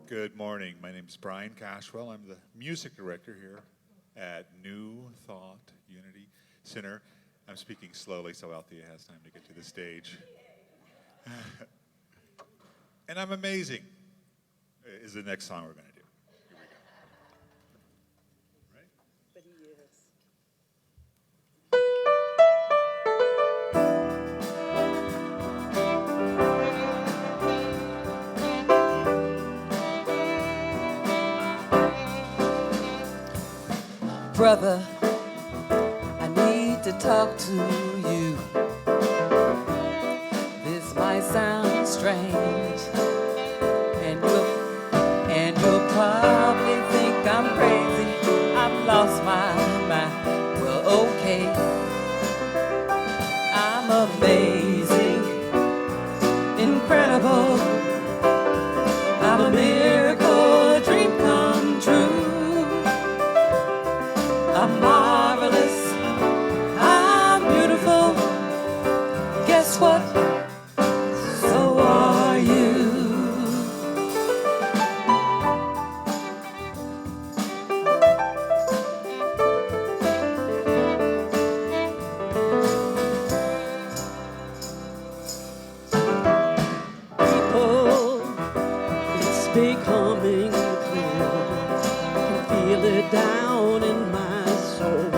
Good morning. My name is Brian Cashwell. I'm the music director here at New Thought Unity Center. I'm speaking slowly so Althea has time to get to the stage. And I'm amazing is the next song we're going to do. Here we go. Right? But he is. Brother, I need to talk to you. This might sound strange, and you'll probably think I'm crazy. I've lost my mind. Well, okay, I'm amazing, incredible. I'm a miracle, a dream come true. I'm marvelous, I'm beautiful. Guess what? So are you. People, it's becoming clear. I can feel it down in my soul.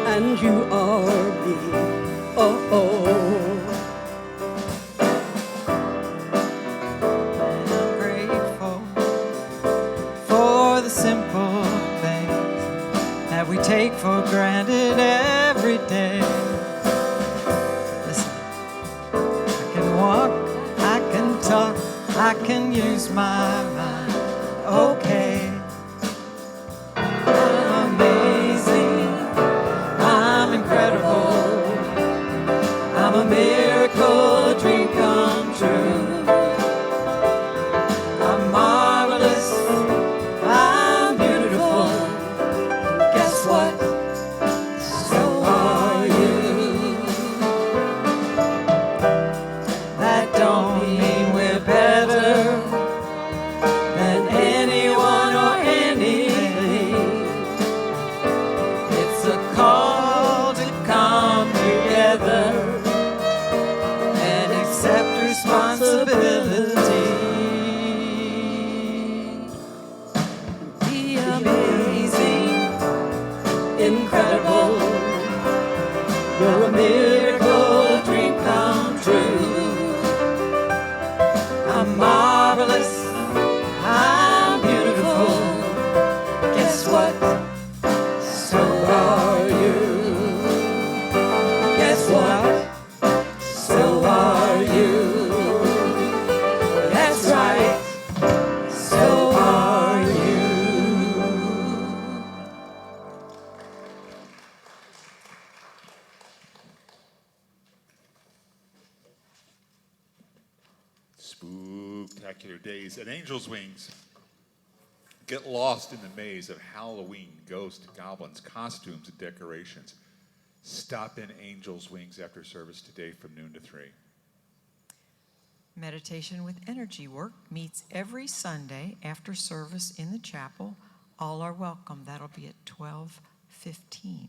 And you are me. Oh, oh. And I'm grateful for the simple things that we take for granted every day. Listen, I can walk, I can talk, I can use my mind. Okay. I'm amazing, I'm incredible, I'm a miracle, a dream come true. I'm marvelous, I'm beautiful. Guess what? So are you. That don't mean we're better than anyone or anything. It's a call to come together and accept responsibility. Be amazing, incredible. You're a miracle, a dream come true. I'm marvelous, I'm beautiful. Guess what? So are you. Guess what? So are you. That's right. So are you. Spooktacular days at Angel's Wings. Get lost in the maze of Halloween, ghosts, goblins, costumes, and decorations. Stop in Angel's Wings after service today from noon to 3. Meditation with Energy Work meets every Sunday after service in the chapel. All are welcome. That'll be at 12:15.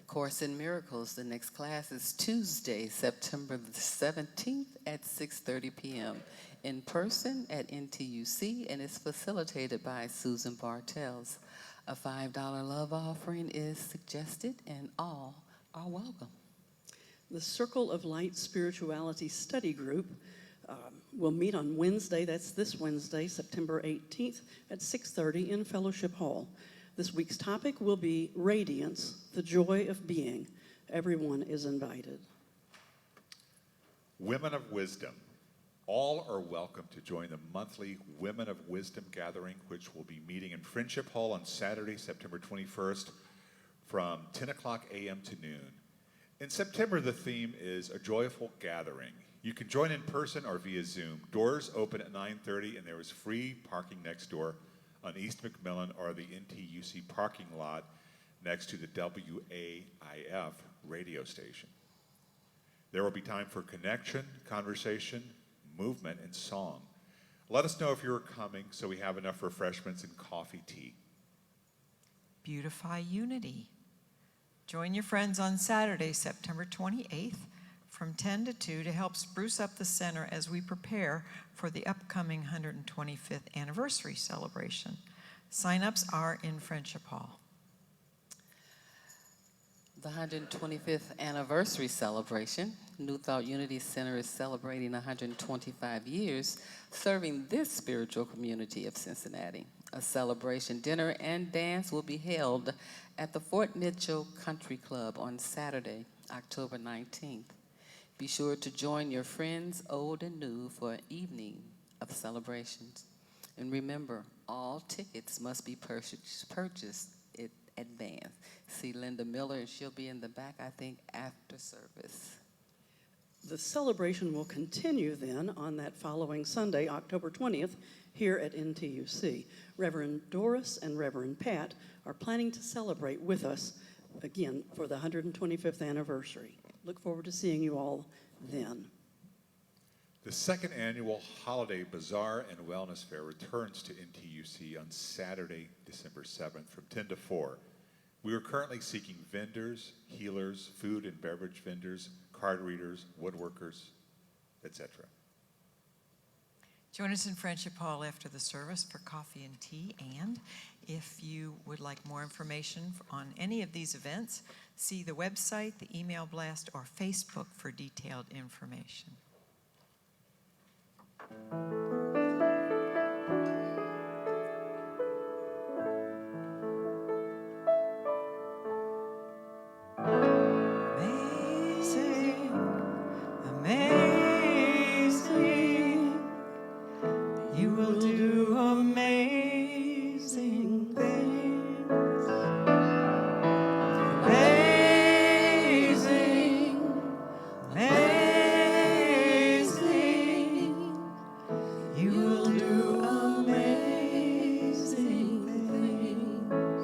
Course in Miracles, the next class is Tuesday, September the 17th at 6:30 p.m. in person at NTUC, and is facilitated by Susan Bartels. A $5 love offering is suggested, and all are welcome. The Circle of Light Spirituality Study Group will meet on Wednesday. That's this Wednesday, September 18th at 6:30 in Fellowship Hall. This week's topic will be Radiance, the Joy of Being. Everyone is invited. Women of Wisdom. All are welcome to join the monthly Women of Wisdom gathering, which will be meeting in Friendship Hall on Saturday, September 21st from 10 o'clock a.m. to noon. In September, the theme is A Joyful Gathering. You can join in person or via Zoom. Doors open at 9:30, and there is free parking next door on East McMillan or the NTUC parking lot next to the WAIF radio station. There will be time for connection, conversation, movement, and song. Let us know if you're coming so we have enough refreshments and coffee, tea. Beautify unity. Join your friends on Saturday, September 28th from 10 to 2 to help spruce up the center as we prepare for the upcoming 125th anniversary celebration. Sign-ups are in Friendship Hall. The 125th anniversary celebration, New Thought Unity Center is celebrating 125 years serving this spiritual community of Cincinnati. A celebration dinner and dance will be held at the Fort Mitchell Country Club on Saturday, October 19th. Be sure to join your friends, old and new, for an evening of celebrations. And remember, all tickets must be purchased in advance. See Linda Miller, and she'll be in the back, I think, after service. The celebration will continue then on that following Sunday, October 20th, here at NTUC. Reverend Doris and Reverend Pat are planning to celebrate with us again for the 125th anniversary. Look forward to seeing you all then. The second annual Holiday Bazaar and Wellness Fair returns to NTUC on Saturday, December 7th from 10 to 4. We are currently seeking vendors, healers, food and beverage vendors, card readers, woodworkers, etc. Join us in Friendship Hall after the service for coffee and tea, and if you would like more information on any of these events, see the website, the email blast, or Facebook for detailed information. Amazing, amazing. You will do amazing things. Amazing, amazing. You will do amazing things.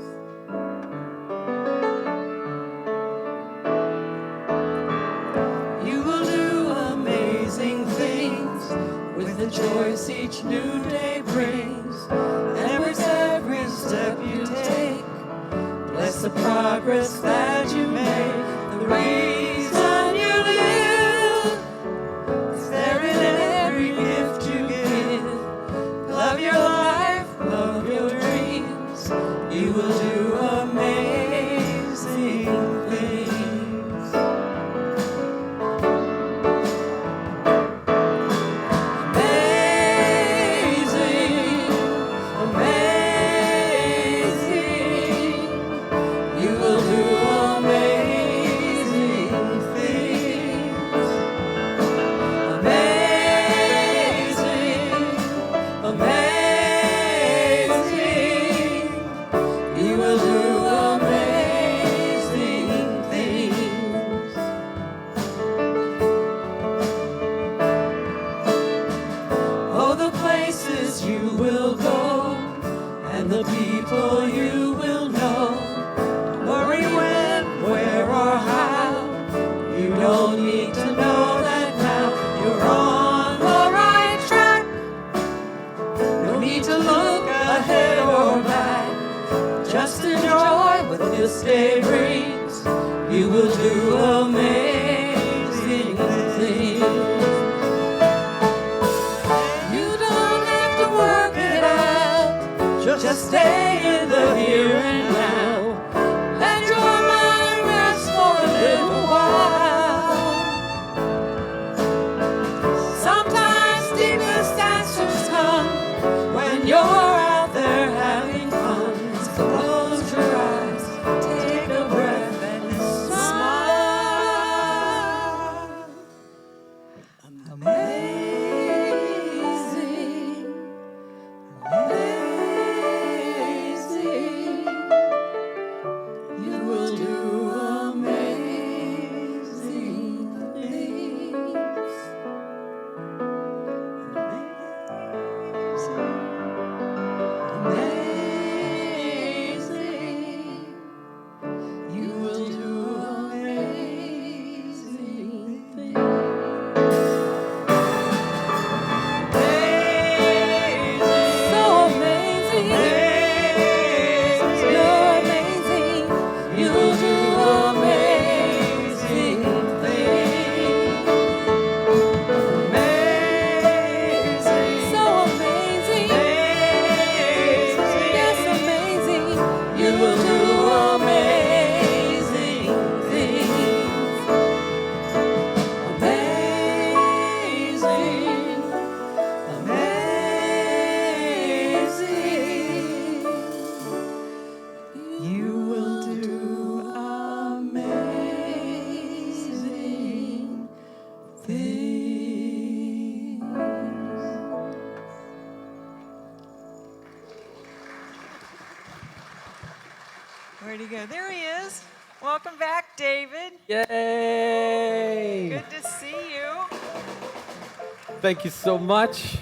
You will do amazing things with the joys each new day brings. And with every step you take, bless the progress that you make. The reason you live is there in every gift you give. Love your life, love your dreams. You will do amazing things. Amazing, amazing. You will do amazing things. Amazing, amazing. You will do amazing things. Oh, the places you will go and the people you will know. Don't worry when, where, or how. You don't need to know that now. You're on the right track. No need to look ahead or back. Just enjoy what this day brings. You will do amazing things. You don't have to work it out. Just stay in the here and now. Let your mind rest for a little while. Sometimes deepest answers come when you're out there having fun. So close your eyes, take a breath, and smile. Amazing, amazing. You will do amazing things. Amazing, you will do amazing things. you. There he is. Welcome back, David. Yay! Good to see you. Thank you so much.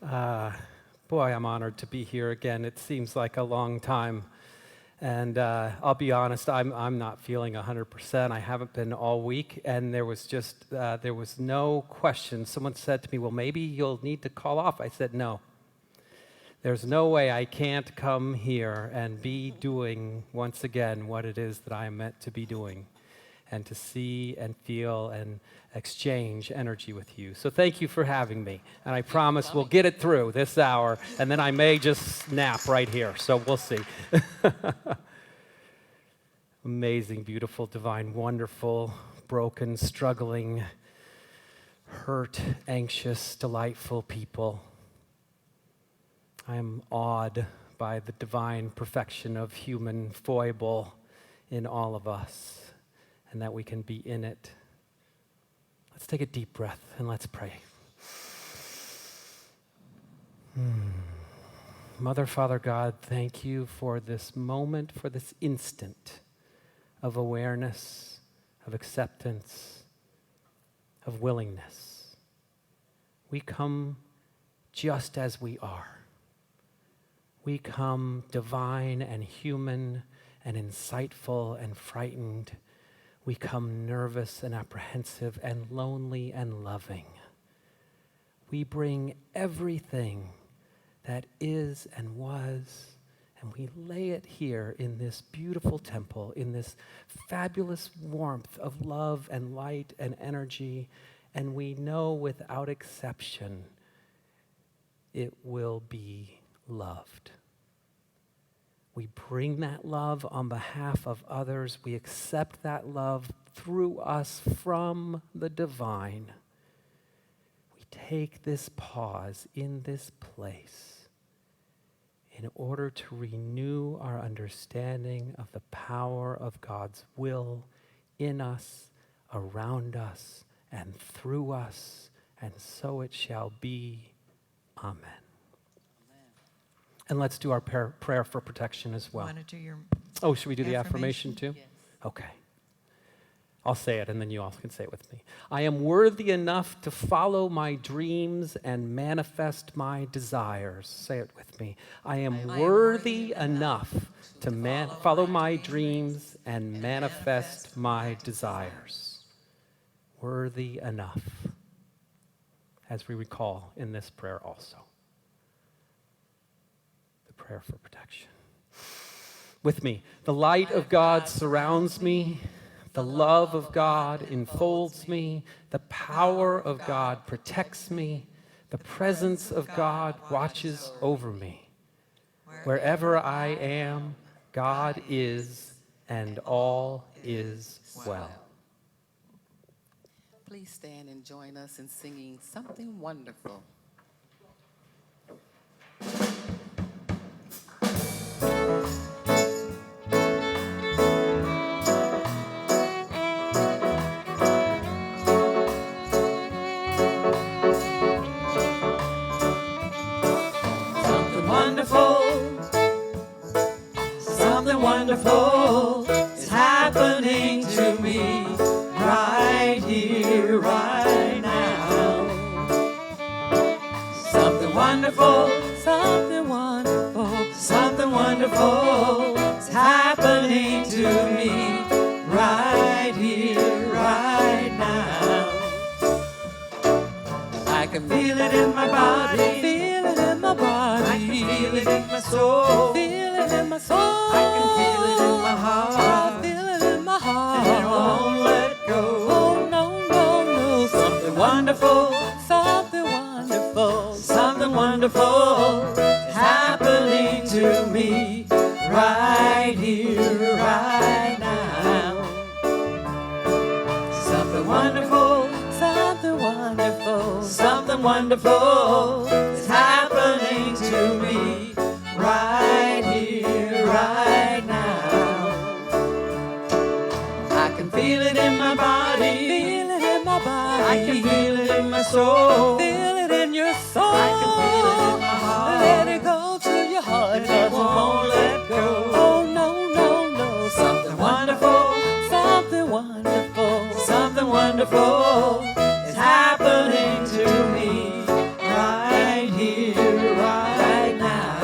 Boy, I'm honored to be here again. It seems like a long time. And I'll be honest, I'm not feeling 100%. I haven't been all week, and there was no question. Someone said to me, well, maybe you'll need to call off. I said, no. There's no way I can't come here and be doing, once again, what it is that I am meant to be doing, and to see and feel and exchange energy with you. So thank you for having me. And I promise we'll get it through this hour, and then I may just snap right here. So we'll see. Amazing, beautiful, divine, wonderful, broken, struggling, hurt, anxious, delightful people. I am awed by the divine perfection of human foible in all of us, and that we can be in it. Let's take a deep breath and let's pray. Mother, Father God, thank you for this moment, for this instant of awareness, of acceptance, of willingness. We come just as we are. We come divine and human and insightful and frightened. We come nervous and apprehensive and lonely and loving. We bring everything that is and was, and we lay it here in this beautiful temple, in this fabulous warmth of love and light and energy, and we know without exception it will be loved. We bring that love on behalf of others. We accept that love through us from the divine. We take this pause in this place in order to renew our understanding of the power of God's will in us, around us, and through us, and so it shall be. Amen. And let's do our prayer for protection as well. Want to do your Oh, should we do the affirmation too? Yes. Okay. I'll say it, and then you all can say it with me. I am worthy enough to follow my dreams and manifest my desires. Say it with me. I am worthy enough to follow my dreams and manifest my desires. Worthy enough, as we recall in this prayer also. Prayer for protection. With me, the light of God surrounds me, the love of God enfolds me, the power of God protects me, the presence of God watches over me. Wherever I am, God is, and all is well. Please stand and join us in singing Something Wonderful. Something wonderful is happening to me right here, right now. Something wonderful, something wonderful, something wonderful is happening to me right here, right now. I can feel it in my body, feel it in my body. I can feel it in my soul, feel it in my soul. I can feel it in my heart, feel it in my heart. And it won't let go. Oh no, no, no. Something wonderful, something wonderful, something wonderful is happening to me right here, right now. Something wonderful, something wonderful, something wonderful is happening to me right here, right now. I can feel it in my body, feel it in my body. I can feel it in my soul, feel it in your soul. I can feel it in my heart. Let it go to your heart, and it won't let go. Oh no, no, no. wonderful, something wonderful is happening to me right here, right now.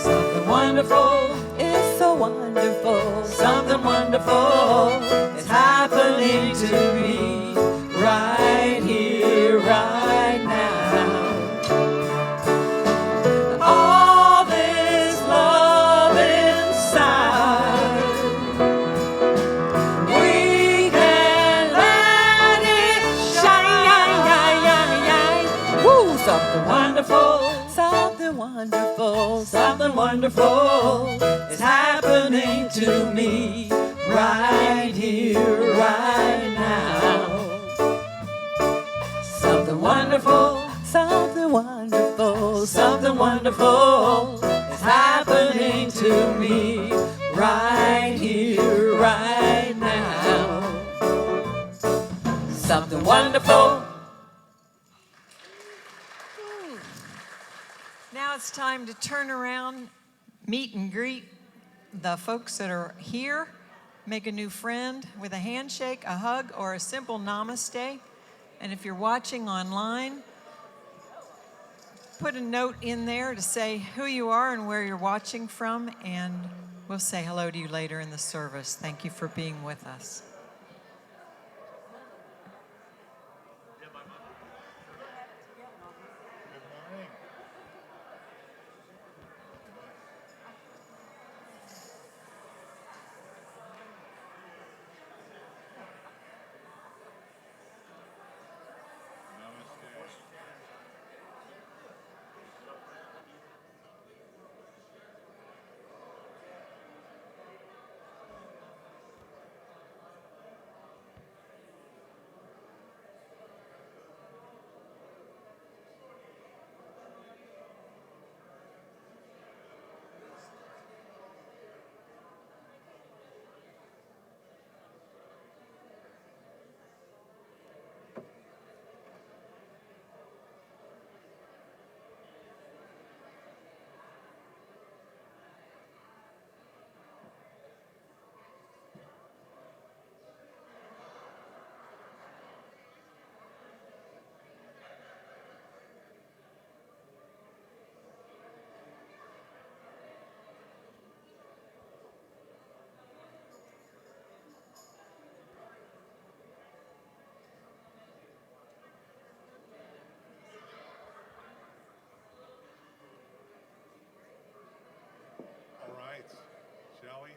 Something wonderful is so wonderful, something wonderful is happening to me right here, right now. All this love inside, we can let it shine. Woo! Something wonderful, something wonderful, something wonderful is happening to me right here, right now. Something wonderful, something wonderful, something wonderful is happening to me right here, right now. Something wonderful. Now it's time to turn around, meet and greet the folks that are here, make a new friend with a handshake, a hug, or a simple namaste. And if you're watching online, put a note in there to say who you are and where you're watching from, and we'll say hello to you later in the service. Thank you for being with us. All right, shall we?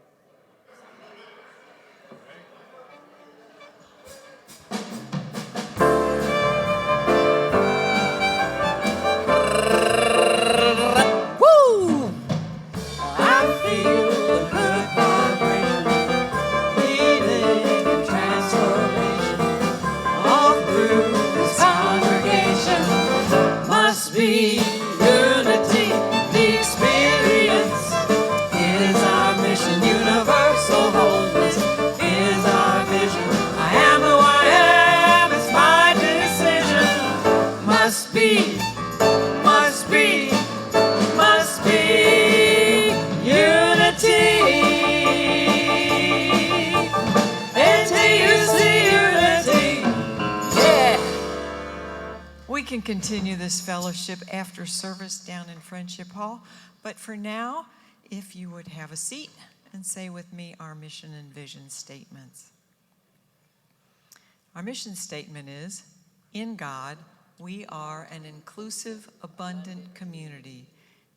Woo! I feel a good vibration, healing and transformation all through this congregation. Must be unity, the experience is our mission. Universal wholeness is our vision. I am who I am, it's my decision. Must be unity. NTUC unity. Yeah. We can continue this fellowship after service down in Friendship Hall, but for now, if you would have a seat and say with me our mission and vision statements. Our mission statement is, in God, we are an inclusive, abundant community,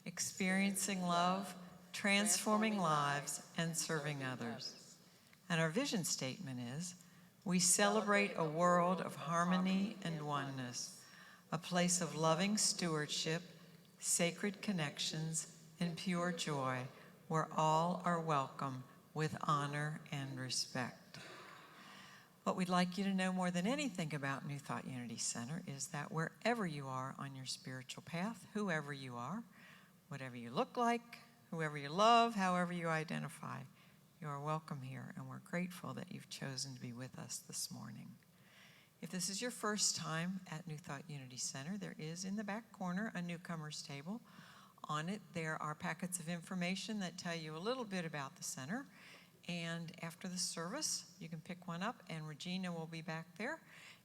experiencing love, transforming lives, and serving others. And our vision statement is, we celebrate a world of harmony and oneness, a place of loving stewardship, sacred connections, and pure joy, where all are welcome with honor and respect. What we'd like you to know more than anything about New Thought Unity Center is that wherever you are on your spiritual path, whoever you are, whatever you look like, whoever you love, however you identify, you are welcome here, and we're grateful that you've chosen to be with us this morning. If this is your first time at New Thought Unity Center, there is in the back corner a newcomer's table. On it, there are packets of information that tell you a little bit about the center, And after the service, you can pick one up, and Regina will be back there,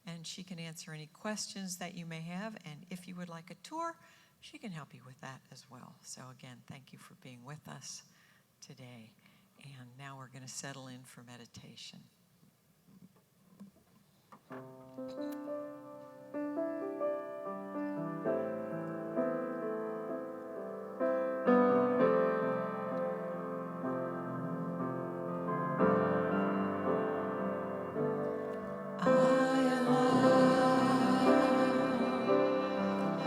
and she can answer any questions that you may have. And if you would like a tour, she can help you with that as well. So again, thank you for being with us today. And now we're going to settle in for meditation.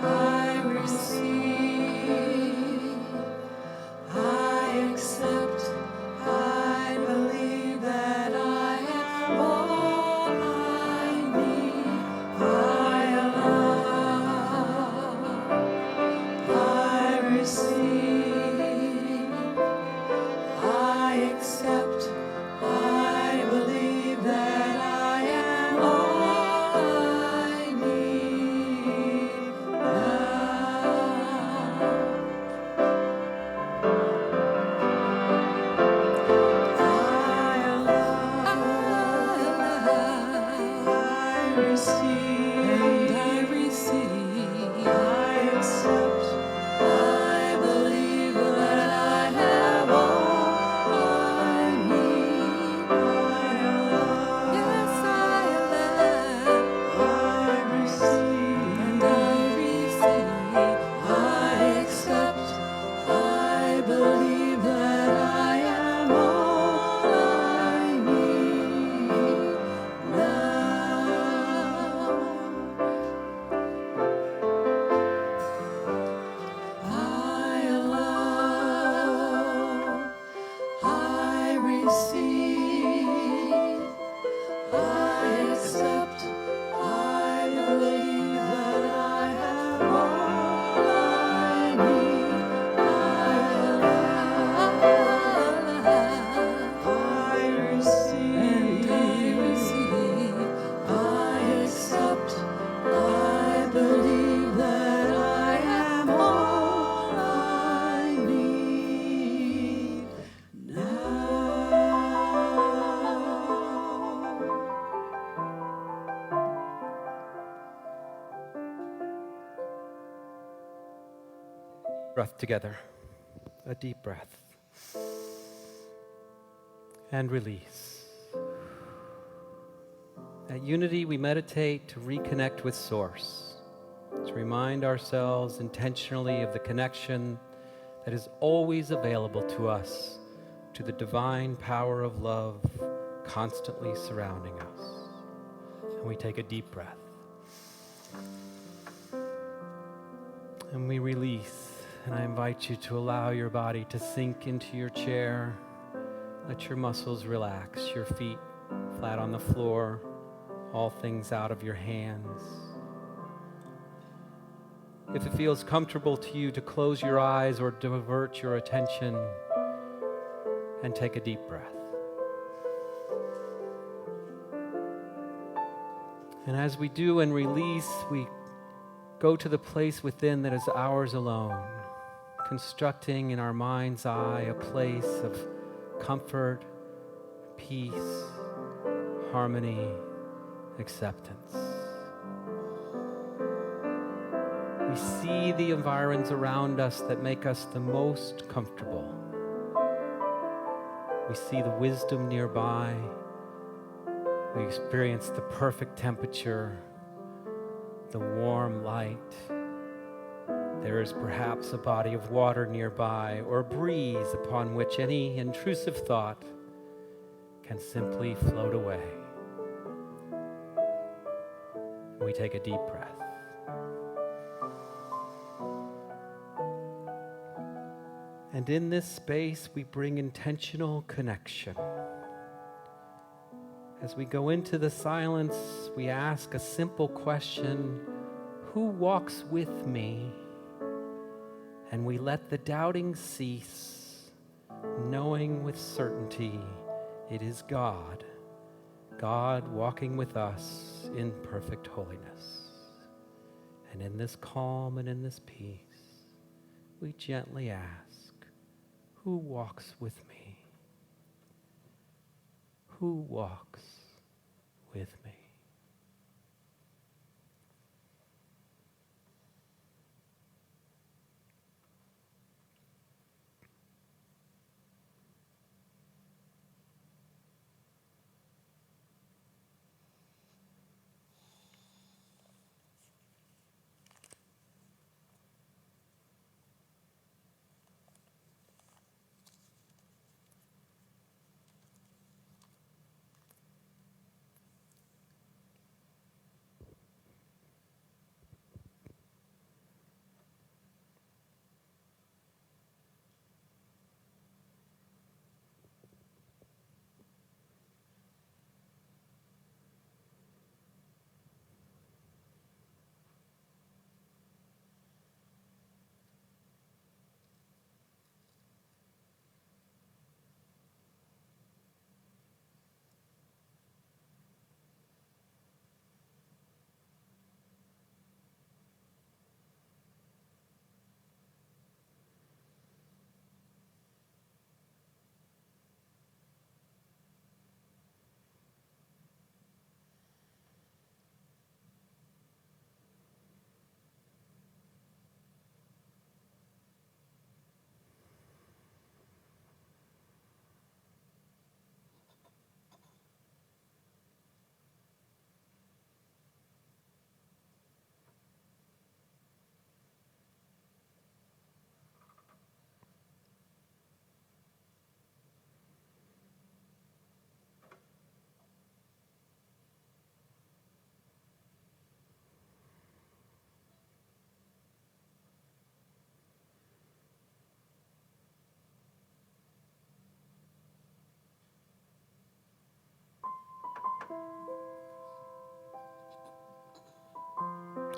I receive, I accept, I believe that I am all I need. I allow, I receive, I accept, I believe that I am all I need now. I receive, I accept, I believe that I have all I need. Yes, I receive, I accept, I believe that I am all I need now. I allow, I receive, I accept, I believe that I have all I need. I receive, I accept, I believe that I am all I need now. Breath together. A deep breath. And release. At Unity, we meditate to reconnect with Source, to remind ourselves intentionally of the connection that is always available to us, to the divine power of love constantly surrounding us. And we take a deep breath. And we release. And I invite you to allow your body to sink into your chair. Let your muscles relax, your feet flat on the floor, all things out of your hands. If it feels comfortable to you to close your eyes or divert your attention, and take a deep breath. And as we do and release, we go to the place within that is ours alone, constructing in our mind's eye a place of comfort, peace, harmony, acceptance. We see the environs around us that make us the most comfortable. We see the wisdom nearby. We experience the perfect temperature, the warm light. There is perhaps a body of water nearby or a breeze upon which any intrusive thought can simply float away. We take a deep breath. And in this space, we bring intentional connection. As we go into the silence, we ask a simple question: who walks with me? And we let the doubting cease, knowing with certainty it is God, God walking with us in perfect holiness. And in this calm and in this peace, we gently ask, who walks with me? who walks with me.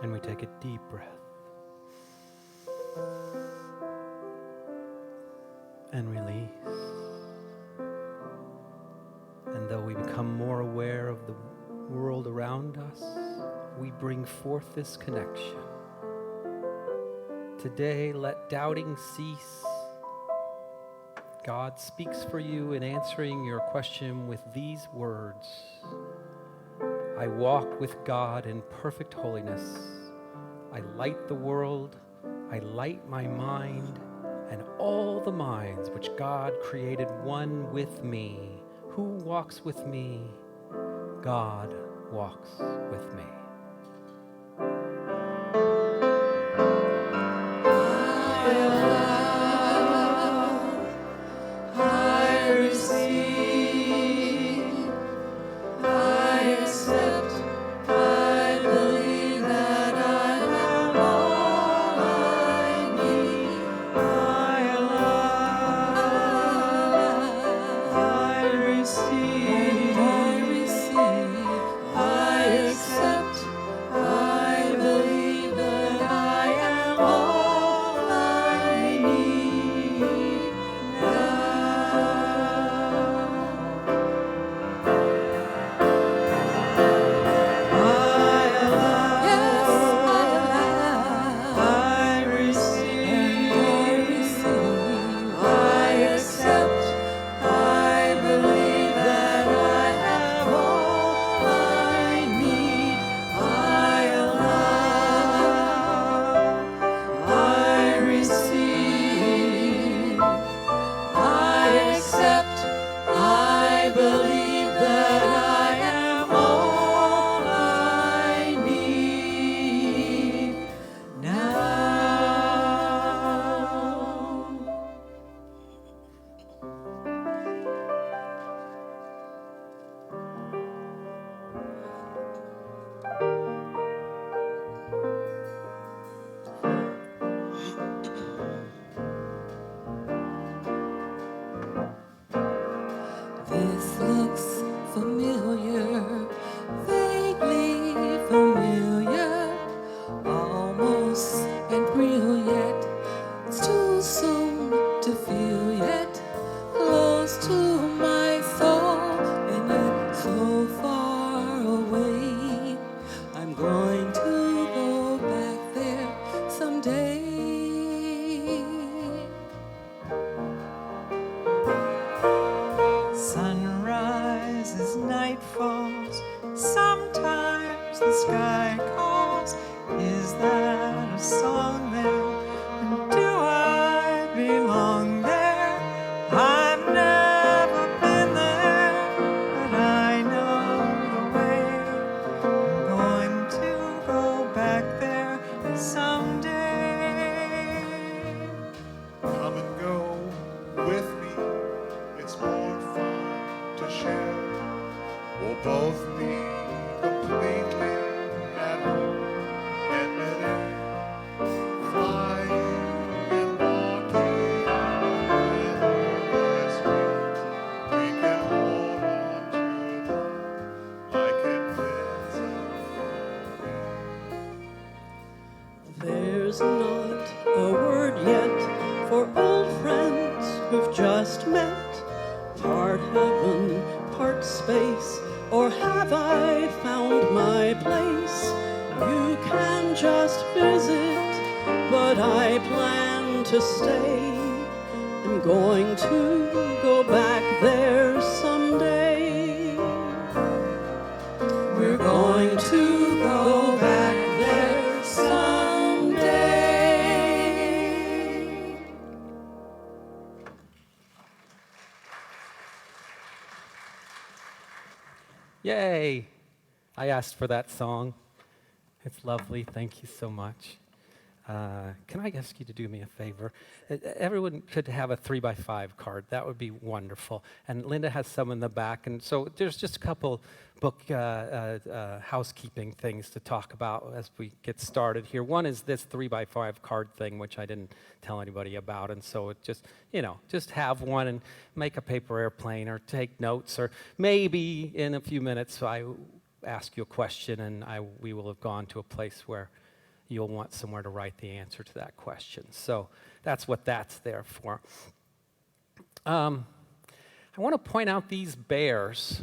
And we take a deep breath. And release. And though we become more aware of the world around us, we bring forth this connection. Today, let doubting cease. God speaks for you in answering your question with these words. I walk with God in perfect holiness. I light the world. I light my mind and all the minds which God created one with me. Who walks with me? God walks with me. I receive, I accept, I believe that I have all I need. I allow, I receive, I accept, night falls, sometimes the sky calls. Is that a song there? And do I belong there? I've never been there, but I know the way. I'm going to go back there someday. Come and go with me, it's more fun to share. We'll both be completely at home in midair, flying and walking over this world. We can hold on to them like invisible. There's not a word yet for old friends who've just met. Part heaven, part space, or have I found my place? You can just visit, but I plan to stay. I'm going to go back there someday. We're going to go back there someday. Yay! I asked for that song. It's lovely. Thank you so much. Can I ask you to do me a favor? Everyone could have a 3x5 card. That would be wonderful. And Linda has some in the back. And so there's just a couple book housekeeping things to talk about as we get started here. One is this 3x5 card thing, which I didn't tell anybody about. And so it just, just have one and make a paper airplane or take notes. Or maybe in a few minutes I ask you a question and we will have gone to a place where you'll want somewhere to write the answer to that question. So that's what that's there for. I want to point out these bears,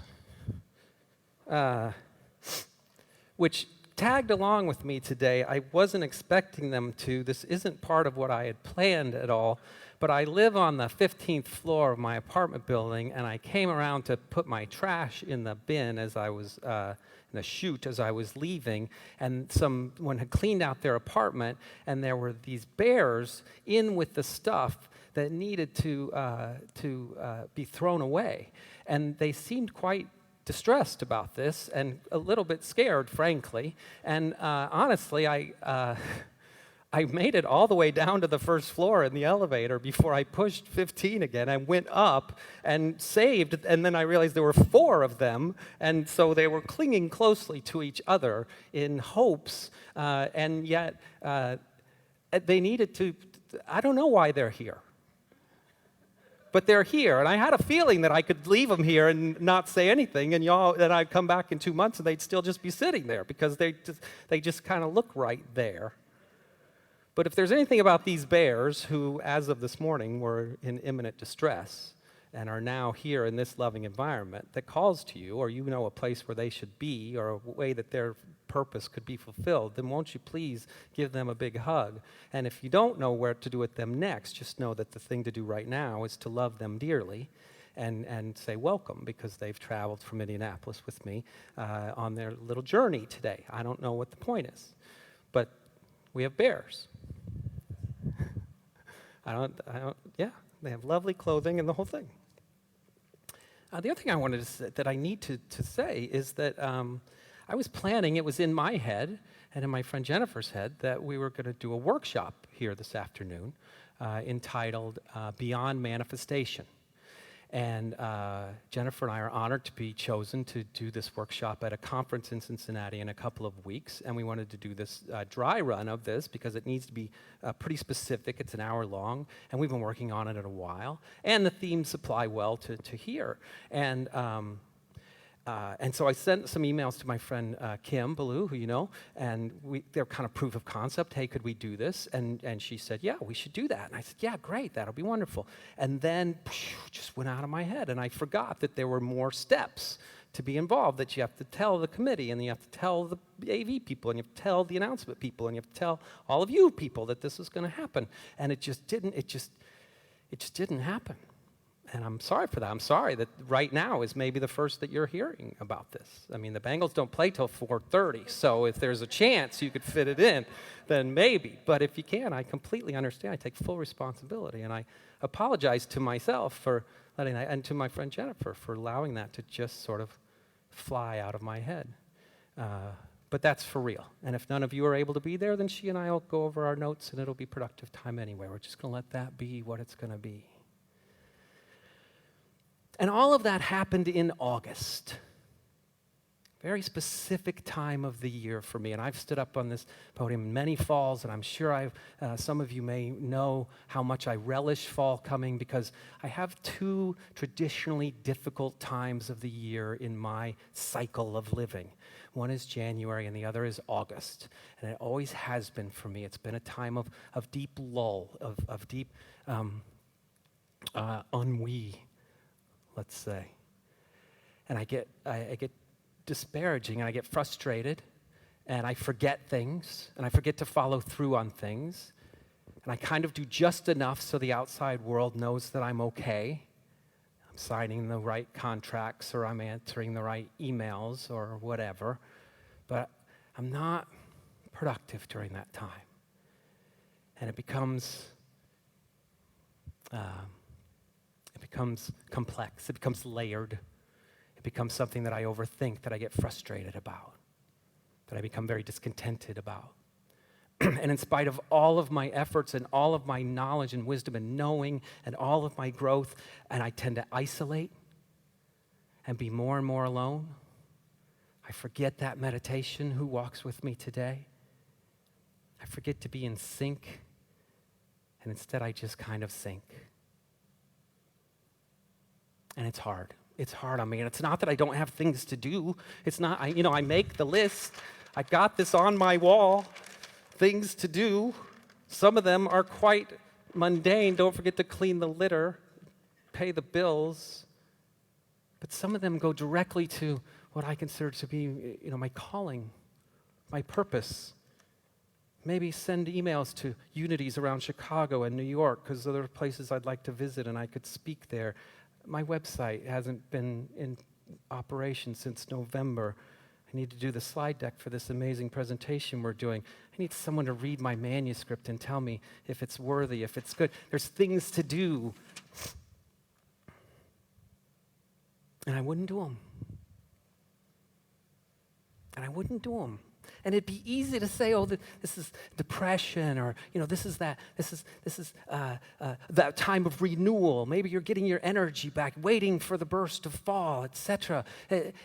which tagged along with me today. I wasn't expecting them to. This isn't part of what I had planned at all. But I live on the 15th floor of my apartment building, and I came around to put my trash in the bin as I was in the chute as I was leaving, and someone had cleaned out their apartment, and there were these bears in with the stuff that needed to be thrown away, and they seemed quite distressed about this and a little bit scared, frankly. And honestly, I made it all the way down to the first floor in the elevator before I pushed 15 again. I went up and saved, and then I realized there were 4 of them, and so they were clinging closely to each other in hopes, and yet they needed to, I don't know why they're here. But they're here, and I had a feeling that I could leave them here and not say anything, and I'd come back in 2 months and they'd still just be sitting there because they just kind of look right there. But if there's anything about these bears who, as of this morning, were in imminent distress and are now here in this loving environment that calls to you, or you know a place where they should be, or a way that their purpose could be fulfilled, then won't you please give them a big hug? And if you don't know where to do with them next, just know that the thing to do right now is to love them dearly and say welcome, because they've traveled from Indianapolis with me on their little journey today. I don't know what the point is, but we have bears. Yeah, they have lovely clothing and the whole thing. The other thing I wanted to say, that I need to say is that I was planning, it was in my head and in my friend Jennifer's head, that we were going to do a workshop here this afternoon entitled Beyond Manifestation. And Jennifer and I are honored to be chosen to do this workshop at a conference in Cincinnati in a couple of weeks. And we wanted to do this dry run of this because it needs to be pretty specific. It's an hour long, and we've been working on it a while. And the themes apply well to here. And so I sent some emails to my friend Kim Ballou, who you know, and they're kind of proof of concept. Hey, could we do this? And she said, yeah, we should do that. And I said, yeah, great, that'll be wonderful. And then just went out of my head, and I forgot that there were more steps to be involved, that you have to tell the committee, and you have to tell the AV people, and you have to tell the announcement people, and you have to tell all of you people that this is going to happen. And it just didn't happen. And I'm sorry for that. I'm sorry that right now is maybe the first that you're hearing about this. I mean, the Bengals don't play till 4:30, so if there's a chance you could fit it in, then maybe. But if you can, I completely understand. I take full responsibility, and I apologize to myself for letting that, and to my friend Jennifer for allowing that to just sort of fly out of my head. But that's for real. And if none of you are able to be there, then she and I will go over our notes, and it'll be productive time anyway. We're just going to let that be what it's going to be. And all of that happened in August. Very specific time of the year for me. And I've stood up on this podium many falls, and I'm sure some of you may know how much I relish fall coming, because I have two traditionally difficult times of the year in my cycle of living. One is January and the other is August. And it always has been for me. It's been a time of deep lull, of deep ennui, let's say. And I get disparaging, and I get frustrated, and I forget things, and I forget to follow through on things, and I kind of do just enough so the outside world knows that I'm okay. I'm signing the right contracts, or I'm answering the right emails, or whatever, but I'm not productive during that time. And it becomes complex, it becomes layered, it becomes something that I overthink, that I get frustrated about, that I become very discontented about. And in spite of all of my efforts and all of my knowledge and wisdom and knowing and all of my growth, and I tend to isolate and be more and more alone. I forget that meditation, who walks with me today. I forget to be in sync, and instead I just kind of sink. And it's hard. It's hard on me. And it's not that I don't have things to do. It's not, I make the list. I got this on my wall, things to do. Some of them are quite mundane. Don't forget to clean the litter, pay the bills. But some of them go directly to what I consider to be, my calling, my purpose. Maybe send emails to Unities around Chicago and New York, because there are places I'd like to visit and I could speak there. My website hasn't been in operation since November. I need to do the slide deck for this amazing presentation we're doing. I need someone to read my manuscript and tell me if it's worthy, if it's good. There's things to do. And I wouldn't do them. And I wouldn't do them. And it'd be easy to say, oh, this is depression, or, this is that time of renewal. Maybe you're getting your energy back, waiting for the burst of fall, etc.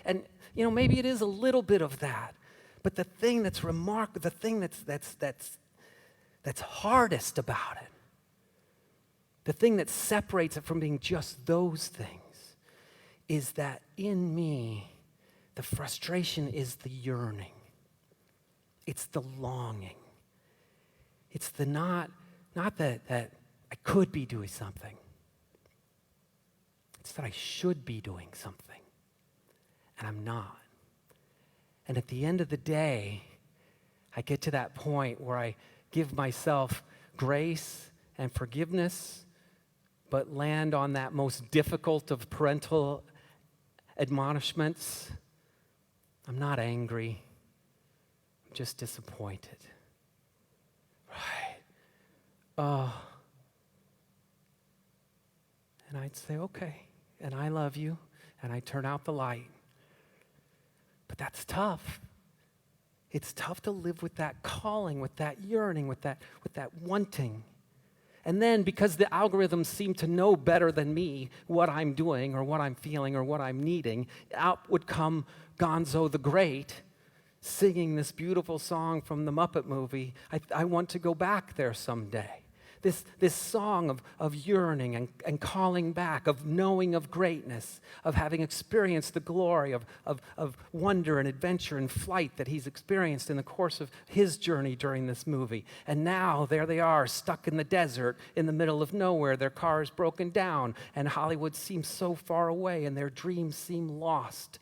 And, maybe it is a little bit of that. But the thing that's remarkable, the thing that's hardest about it, the thing that separates it from being just those things, is that in me, the frustration is the yearning. It's the longing. It's the not that I could be doing something. It's that I should be doing something, and I'm not. And at the end of the day, I get to that point where I give myself grace and forgiveness, but land on that most difficult of parental admonishments. I'm not angry. I'm just disappointed. Right. Oh. And I'd say, okay, and I love you, and I turn out the light. But that's tough. It's tough to live with that calling, with that yearning, with that wanting. And then, because the algorithms seem to know better than me what I'm doing or what I'm feeling or what I'm needing, out would come Gonzo the Great singing this beautiful song from the Muppet movie, I want to go back there someday. This song of yearning and calling back, of knowing of greatness, of having experienced the glory of wonder and adventure and flight that he's experienced in the course of his journey during this movie. And now there they are, stuck in the desert, in the middle of nowhere. Their car is broken down, and Hollywood seems so far away, and their dreams seem lost.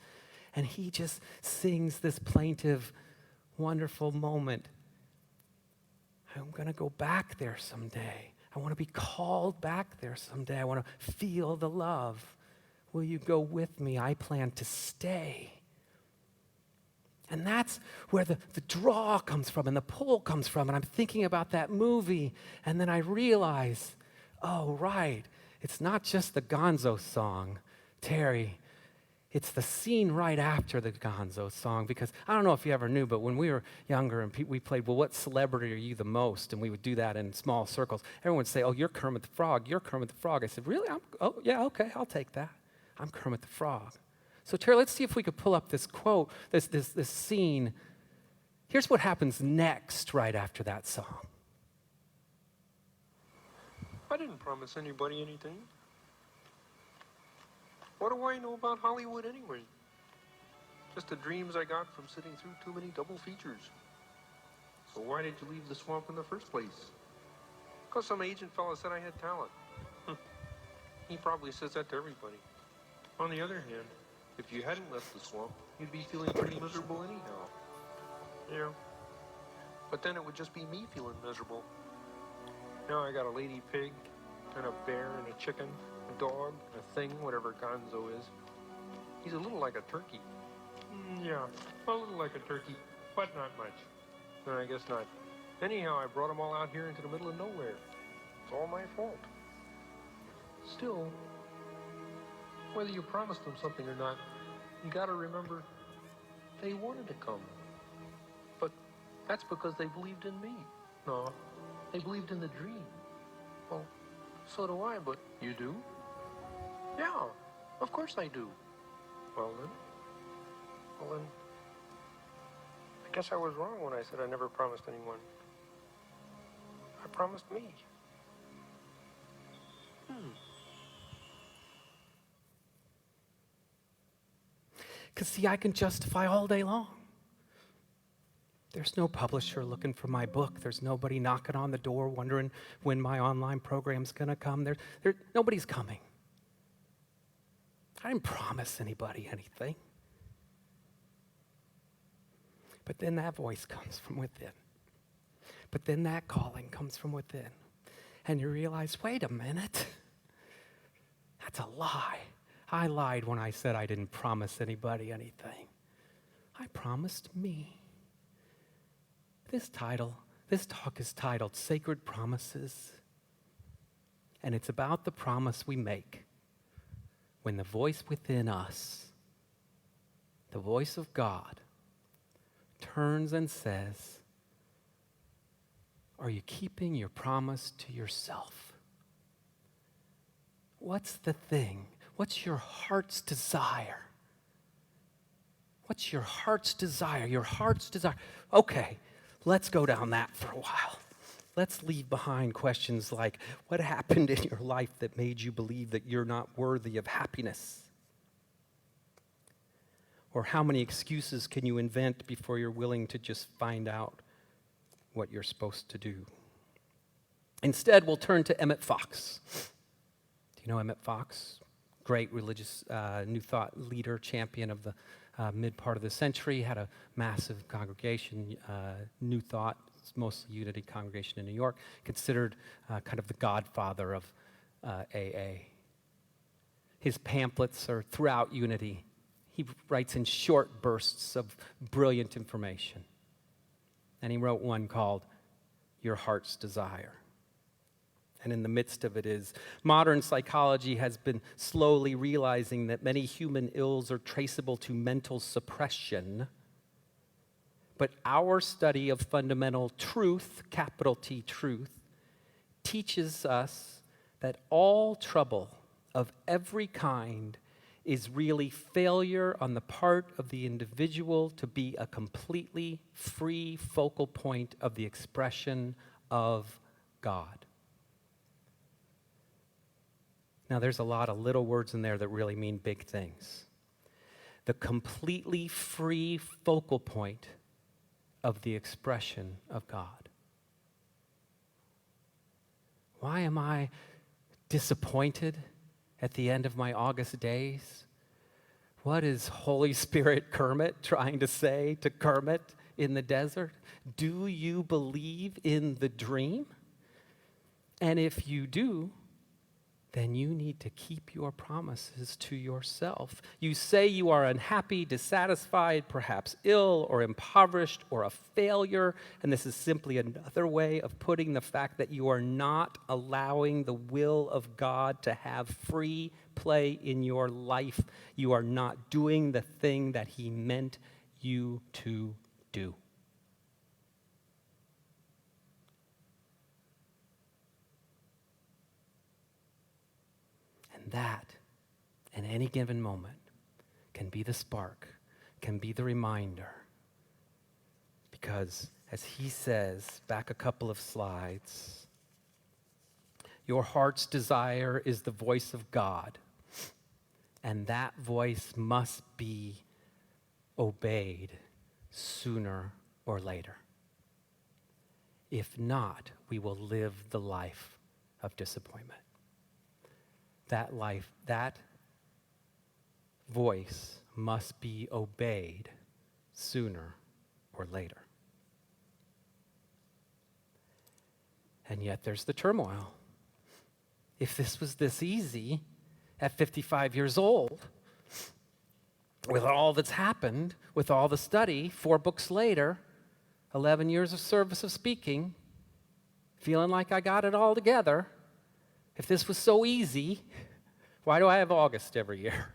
And he just sings this plaintive, wonderful moment. I'm going to go back there someday. I want to be called back there someday. I want to feel the love. Will you go with me? I plan to stay. And that's where the draw comes from and the pull comes from. And I'm thinking about that movie, and then I realize, oh, right, it's not just the Gonzo song, Terry. It's the scene right after the Gonzo song, because I don't know if you ever knew, but when we were younger and we played, well, what celebrity are you the most? And we would do that in small circles. Everyone would say, oh, you're Kermit the Frog, you're Kermit the Frog. I said, really? Oh, yeah, okay, I'll take that. I'm Kermit the Frog. So Terry, let's see if we could pull up this quote, this scene. Here's what happens next right after that song. I didn't promise anybody anything. What do I know about Hollywood anyway? Just the dreams I got from sitting through too many double features. So why did you leave the swamp in the first place? Because some agent fella said I had talent. He probably says that to everybody. On the other hand, if you hadn't left the swamp, you'd be feeling pretty miserable anyhow. Yeah. But then it would just be me feeling miserable. Now I got a lady pig, and a bear, and a chicken, a dog, a thing, whatever Gonzo is. He's a little like a turkey. Yeah, a little like a turkey, but not much. No, I guess not. Anyhow, I brought them all out here into the middle of nowhere. It's all my fault. Still, whether you promised them something or not, you gotta remember, they wanted to come. But that's because they believed in me. No, they believed in the dream. Well, so do I, but you do? Yeah, of course I do. Well then, I guess I was wrong when I said I never promised anyone. I promised me. Because, see, I can justify all day long. There's no publisher looking for my book. There's nobody knocking on the door wondering when my online program's going to come. Nobody's coming. I didn't promise anybody anything. But then that voice comes from within. But then that calling comes from within. And you realize, wait a minute. That's a lie. I lied when I said I didn't promise anybody anything. I promised me. This talk is titled Sacred Promises. And it's about the promise we make when the voice within us, the voice of God, turns and says, are you keeping your promise to yourself? What's the thing? What's your heart's desire? What's your heart's desire? Your heart's desire. Okay, let's go down that for a while. Let's leave behind questions like, what happened in your life that made you believe that you're not worthy of happiness? Or how many excuses can you invent before you're willing to just find out what you're supposed to do? Instead, we'll turn to Emmett Fox. Do you know Emmett Fox? Great religious New Thought leader, champion of the mid part of the century, had a massive congregation, New Thought, mostly Unity congregation in New York, considered kind of the godfather of AA. His pamphlets are throughout Unity. He writes in short bursts of brilliant information. And he wrote one called Your Heart's Desire. And in the midst of it is, modern psychology has been slowly realizing that many human ills are traceable to mental suppression. But our study of fundamental truth, capital T truth, teaches us that all trouble of every kind is really failure on the part of the individual to be a completely free focal point of the expression of God. Now, there's a lot of little words in there that really mean big things. The completely free focal point of the expression of God. Why am I disappointed at the end of my August days? What is Holy Spirit Kermit trying to say to Kermit in the desert? Do you believe in the dream? And if you do, then you need to keep your promises to yourself. You say you are unhappy, dissatisfied, perhaps ill or impoverished or a failure, and this is simply another way of putting the fact that you are not allowing the will of God to have free play in your life. You are not doing the thing that He meant you to do. That, in any given moment, can be the spark, can be the reminder. Because, as he says, back a couple of slides, your heart's desire is the voice of God, and that voice must be obeyed sooner or later. If not, we will live the life of disappointment. That voice must be obeyed sooner or later. And yet there's the turmoil. If this was this easy at 55 years old, with all that's happened, with all the study, 4 books later, 11 years of service of speaking, feeling like I got it all together, if this was so easy, why do I have August every year?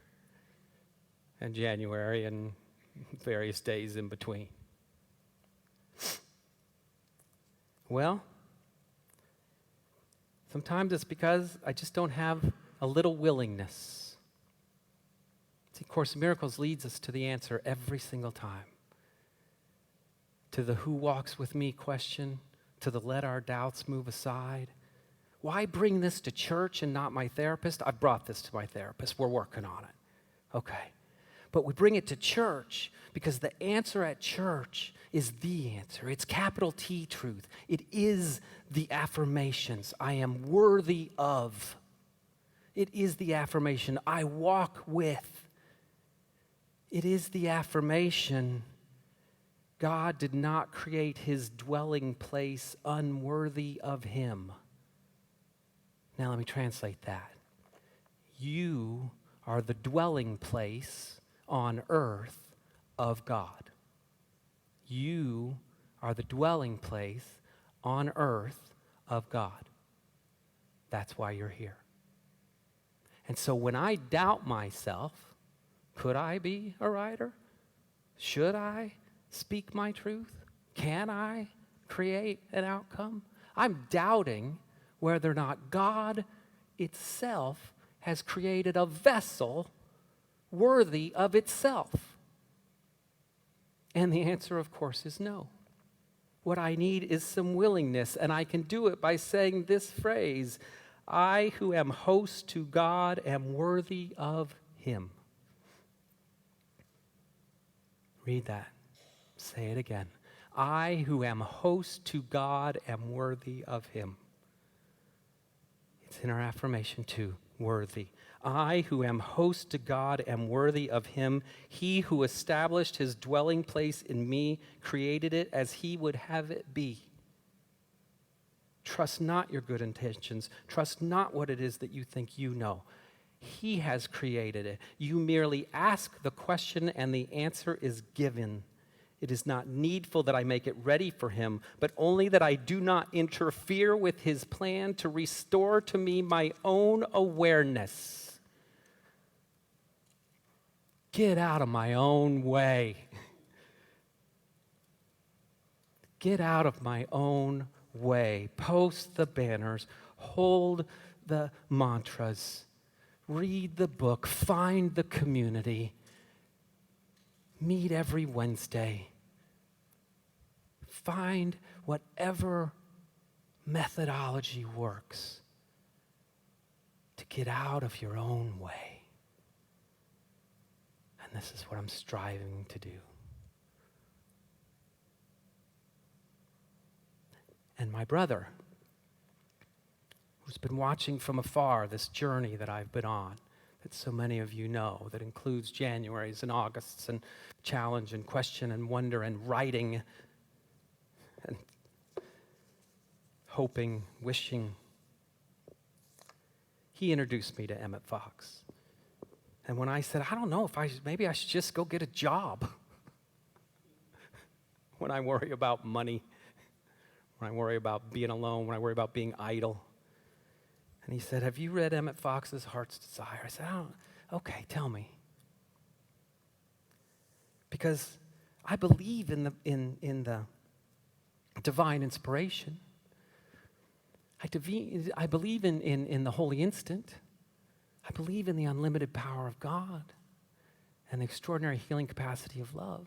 And January and various days in between? Well, sometimes it's because I just don't have a little willingness. See, Course in Miracles leads us to the answer every single time. To the who walks with me question, to the let our doubts move aside. Why bring this to church and not my therapist? I brought this to my therapist. We're working on it. Okay. But we bring it to church because the answer at church is the answer. It's capital T truth. It is the affirmations I am worthy of. It is the affirmation I walk with. It is the affirmation God did not create His dwelling place unworthy of Him. Now let me translate that. You are the dwelling place on earth of God. You are the dwelling place on earth of God. That's why you're here. And so when I doubt myself, could I be a writer? Should I speak my truth? Can I create an outcome? I'm doubting whether or not God itself has created a vessel worthy of itself. And the answer, of course, is no. What I need is some willingness, and I can do it by saying this phrase, I who am host to God am worthy of Him. Read that. Say it again. I who am host to God am worthy of Him. It's in our affirmation too, worthy. I who am host to God am worthy of Him. He who established His dwelling place in me created it as He would have it be. Trust not your good intentions. Trust not what it is that you think you know. He has created it. You merely ask the question and the answer is given. It is not needful that I make it ready for Him, but only that I do not interfere with His plan to restore to me my own awareness. Get out of my own way. Get out of my own way. Post the banners. Hold the mantras. Read the book. Find the community. Meet every Wednesday. Find whatever methodology works to get out of your own way. And this is what I'm striving to do. And my brother, who's been watching from afar this journey that I've been on, that so many of you know, that includes Januaries and Augusts and challenge and question and wonder and writing and hoping, wishing, he introduced me to Emmett Fox. And when I said, I don't know if maybe I should just go get a job. When I worry about money, when I worry about being alone, when I worry about being idle. And he said, have you read Emmett Fox's Heart's Desire? I said, okay, tell me. Because I believe in the divine inspiration. I believe in the holy instant. I believe in the unlimited power of God and the extraordinary healing capacity of love.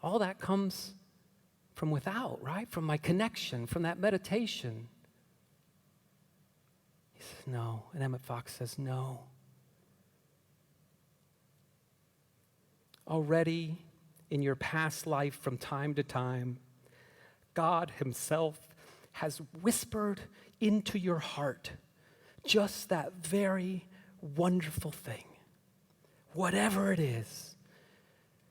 All that comes from without, right? From my connection, from that meditation. He says, no. And Emmett Fox says, no. Already in your past life, from time to time, God himself has whispered into your heart just that very wonderful thing. Whatever it is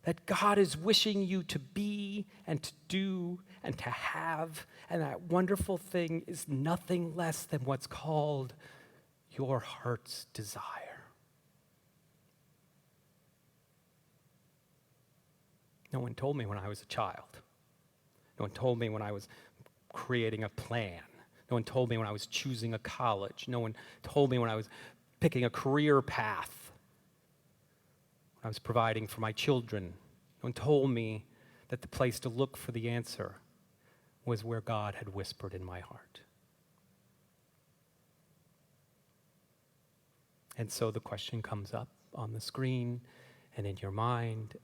that God is wishing you to be and to do and to have, and that wonderful thing is nothing less than what's called your heart's desire. No one told me when I was a child. No one told me when I was creating a plan. No one told me when I was choosing a college. No one told me when I was picking a career path. When I was providing for my children. No one told me that the place to look for the answer was where God had whispered in my heart. And so the question comes up on the screen and in your mind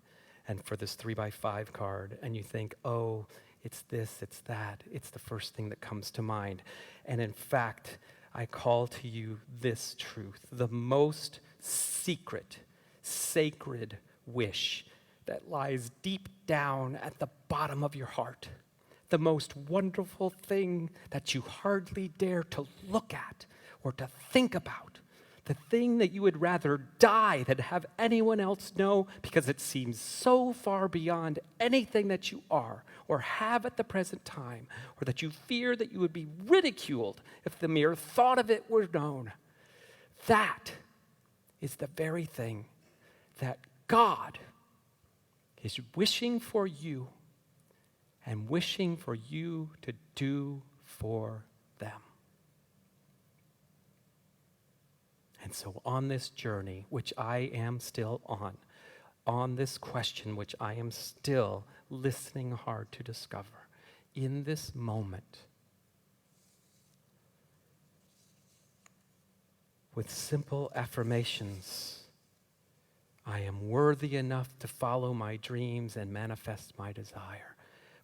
and for this 3x5 card, and you think, oh, it's this, it's that. It's the first thing that comes to mind. And in fact, I call to you this truth, the most secret, sacred wish that lies deep down at the bottom of your heart, the most wonderful thing that you hardly dare to look at or to think about, the thing that you would rather die than have anyone else know because it seems so far beyond anything that you are or have at the present time, or that you fear that you would be ridiculed if the mere thought of it were known. That is the very thing that God is wishing for you and wishing for you to do for them. And so on this journey, which I am still on this question, which I am still listening hard to discover, in this moment, with simple affirmations, I am worthy enough to follow my dreams and manifest my desire.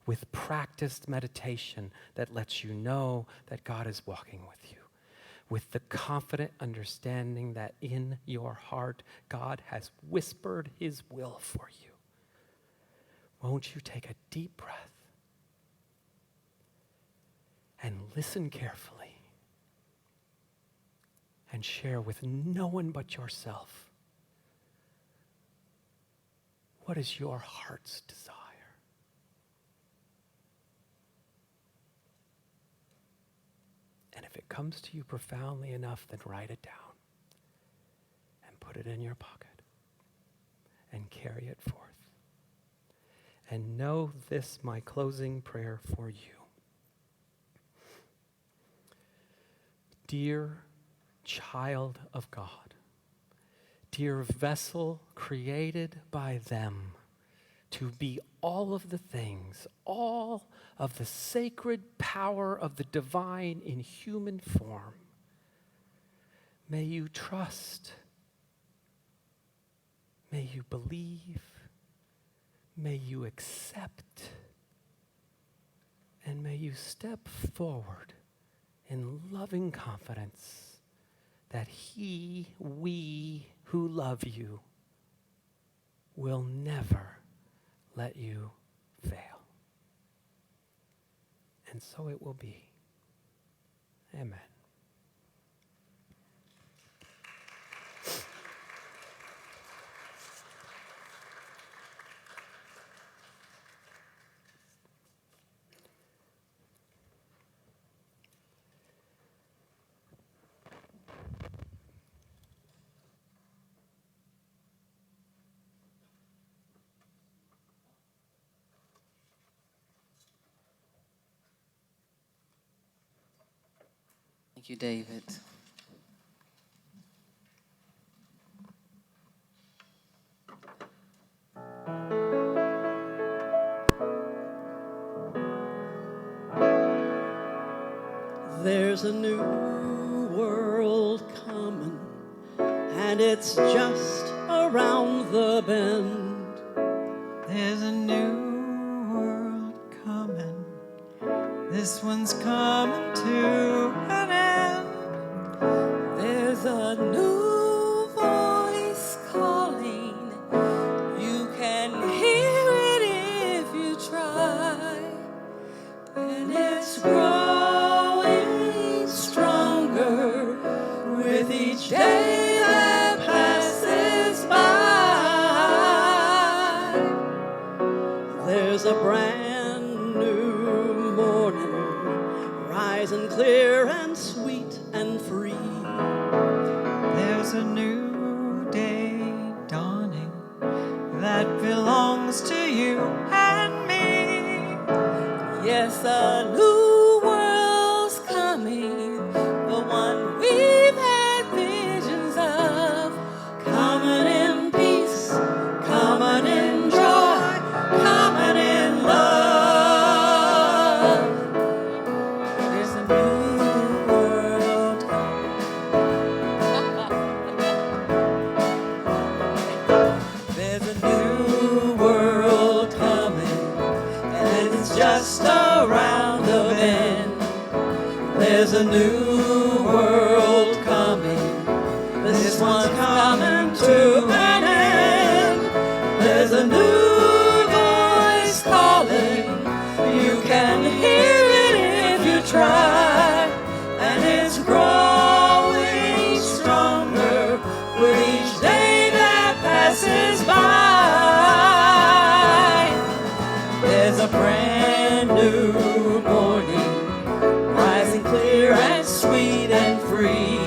With practiced meditation that lets you know that God is walking with you. With the confident understanding that in your heart, God has whispered his will for you. Won't you take a deep breath and listen carefully and share with no one but yourself, what is your heart's desire? And if it comes to you profoundly enough, then write it down and put it in your pocket and carry it forth. And know this, my closing prayer for you. Dear child of God, dear vessel created by them to be all of the things, all of the sacred power of the divine in human form. May you trust, may you believe, may you accept, and may you step forward in loving confidence that we who love you will never let you fail. And so it will be. Amen. Thank you, David. There's a new world coming, and it's just around the bend. There's a new world coming. This one's coming to an end. There's a new voice calling. You can hear it if you try. And it's growing stronger with each day that passes by. There's a brand new morning, rising clear and sweet and free. There's a new day dawning that belongs to you and me. Yes, a new world's coming, the one we've had visions of. Coming in peace, coming in joy, coming in love. There's a new world coming. There's a new world coming, and it's just around the bend. There's a new world coming. This one's coming to an end. There's a new voice calling. You can hear it if you try. And it's growing stronger with each day that passes by. There's a brand new morning, rising clear and sweet and free.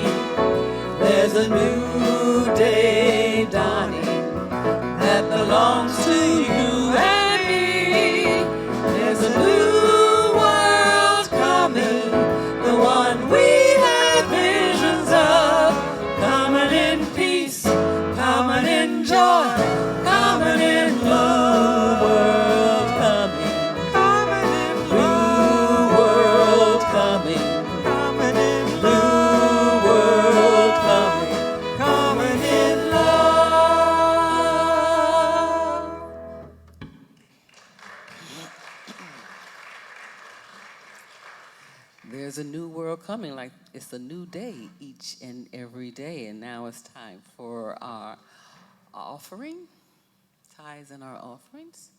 There's a new day dawning that belongs to you and me. There's a new world coming, the one we have visions of. Coming in peace, coming in joy, coming in love. World coming, Coming in new love, world coming. coming in New world coming, coming in love. There's a new world coming, like it's a new day each and every day. And now it's time for our offering, tithes and our offerings.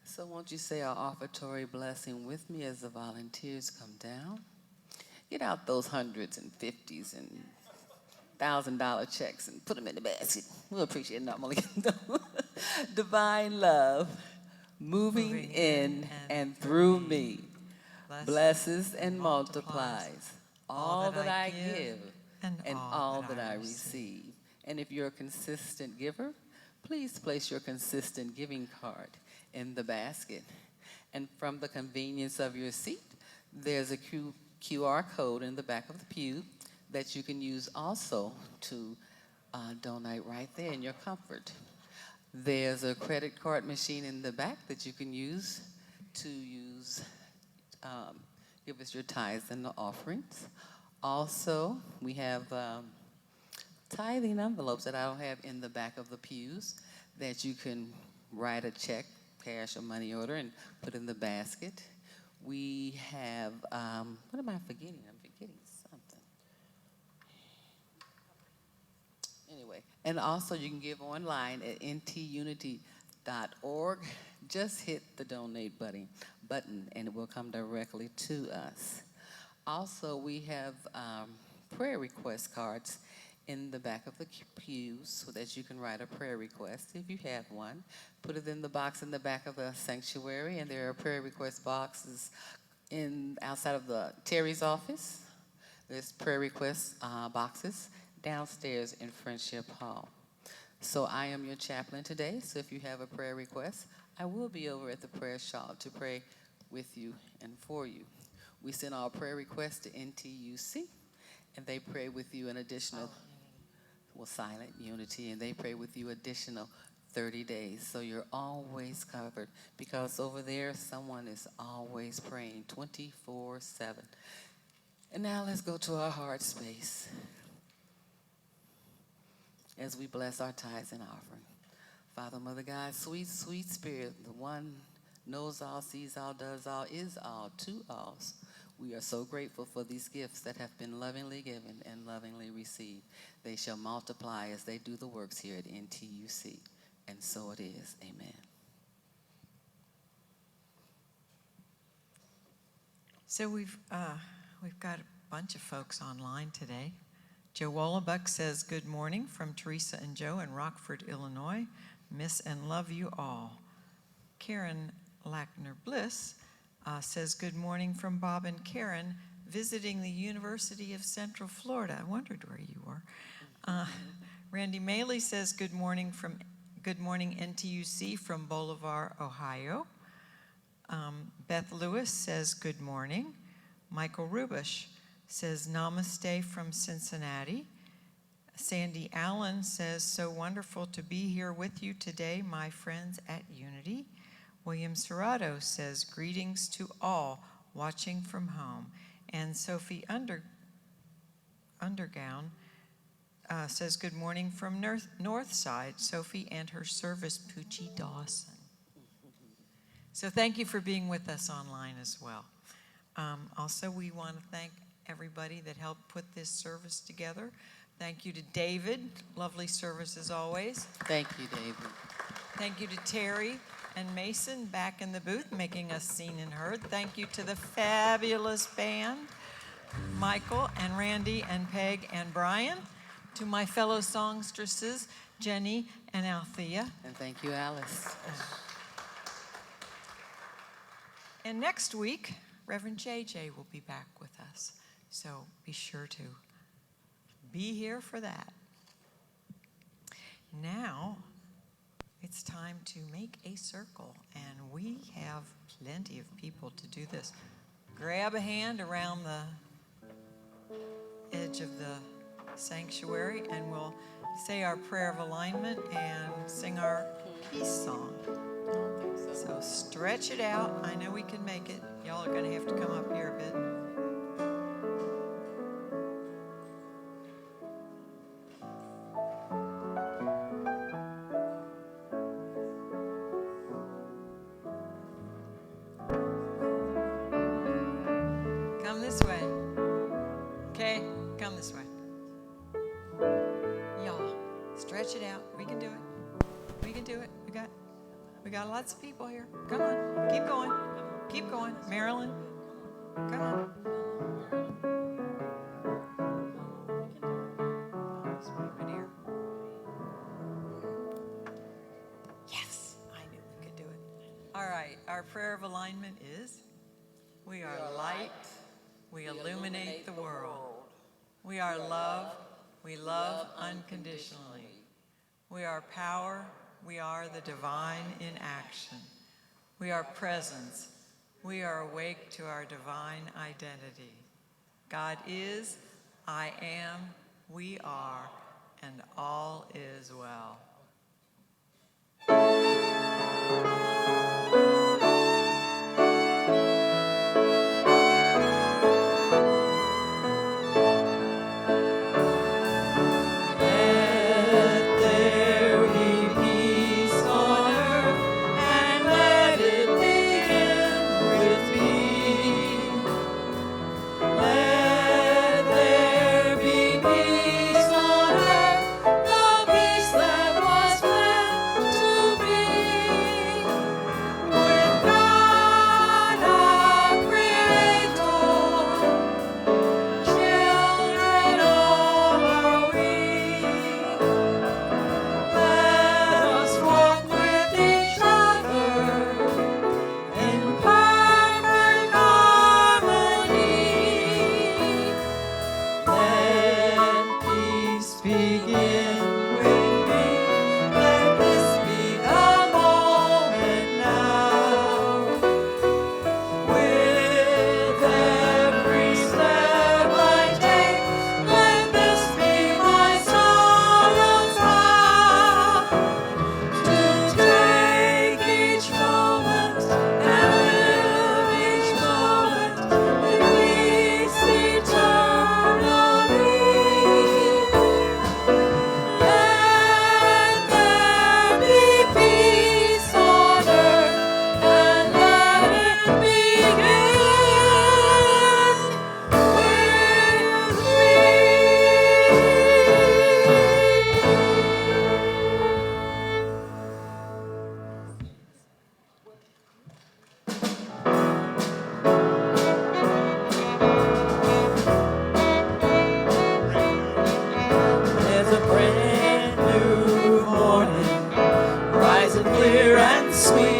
So won't you say our offertory blessing with me as the volunteers come down? Get out those hundreds and fifties and $1,000 checks and put them in the basket. We'll appreciate it normally. Divine love, moving in and through me, blesses and multiplies all that I give and all that I receive. And if you're a consistent giver, please place your consistent giving card in the basket. And from the convenience of your seat, there's a QR code in the back of the pew that you can use also to donate right there in your comfort. There's a credit card machine in the back that you can use to give us your tithes and the offerings. Also, we have tithing envelopes that I don't have in the back of the pews that you can write a check, cash or money order, and put in the basket. We have, what am I forgetting? I'm forgetting something. Anyway, and also you can give online at ntunity.org. Just hit the donate button and it will come directly to us. Also, we have prayer request cards in the back of the pews so that you can write a prayer request if you have one. Put it in the box in the back of the sanctuary, and there are prayer request boxes outside of the Terry's office. There's prayer request boxes downstairs in Friendship Hall. So I am your chaplain today, so if you have a prayer request, I will be over at the prayer shawl to pray with you and for you. We send all prayer requests to NTUC, And they pray with you an additional, silent unity, and they pray with you additional 30 days. So you're always covered, because over there someone is always praying 24/7. And now let's go to our heart space as we bless our tithes and offering. Father, Mother God, sweet, sweet Spirit, the one knows all, sees all, does all, is all, to all. We are so grateful for these gifts that have been lovingly given and lovingly received. They shall multiply as they do the works here at NTUC. And so it is. Amen. So we've got a bunch of folks online today. Joe Wollenbuck says, good morning from Teresa and Joe in Rockford, Illinois. Miss and love you all. Karen Lackner Bliss says, good morning from Bob and Karen visiting the University of Central Florida. I wondered where you were. Randy Maley says, good morning NTUC from Bolivar, Ohio. Beth Lewis says, good morning. Michael Rubish says, namaste from Cincinnati. Sandy Allen says, so wonderful to be here with you today, my friends at Unity. William Serrato says, greetings to all watching from home. And Sophie Undergown says, good morning from Northside, Sophie and her service, Poochie Dawson. So thank you for being with us online as well. Also, we want to thank everybody that helped put this service together. Thank you to David. Lovely service as always. Thank you, David. Thank you to Terry and Mason back in the booth making us seen and heard. Thank you to the fabulous band, Michael and Randy and Peg and Brian. To my fellow songstresses, Jenny and Althea. And thank you, Alice. And next week, Reverend JJ will be back with us. So be sure to be here for that. Now, it's time to make a circle, and we have plenty of people to do this. Grab a hand around the edge of the sanctuary, and we'll say our prayer of alignment and sing our peace song. So stretch it out. I know we can make it. Y'all are going to have to come up here a bit. Come this way. Okay, come this way. Y'all, stretch it out. We can do it. We can do it. We got lots of people here. Come on, keep going. Keep going. Marilyn, come on. Right here. Yes, I knew we could do it. All right, our prayer of alignment is, we are light, we illuminate the world. We are love, we love unconditionally. We are power, we are the divine in action. We are presence, we are awake to our divine identity. God is, I am, we are, and all is well. Let there be peace on earth, the peace that sweet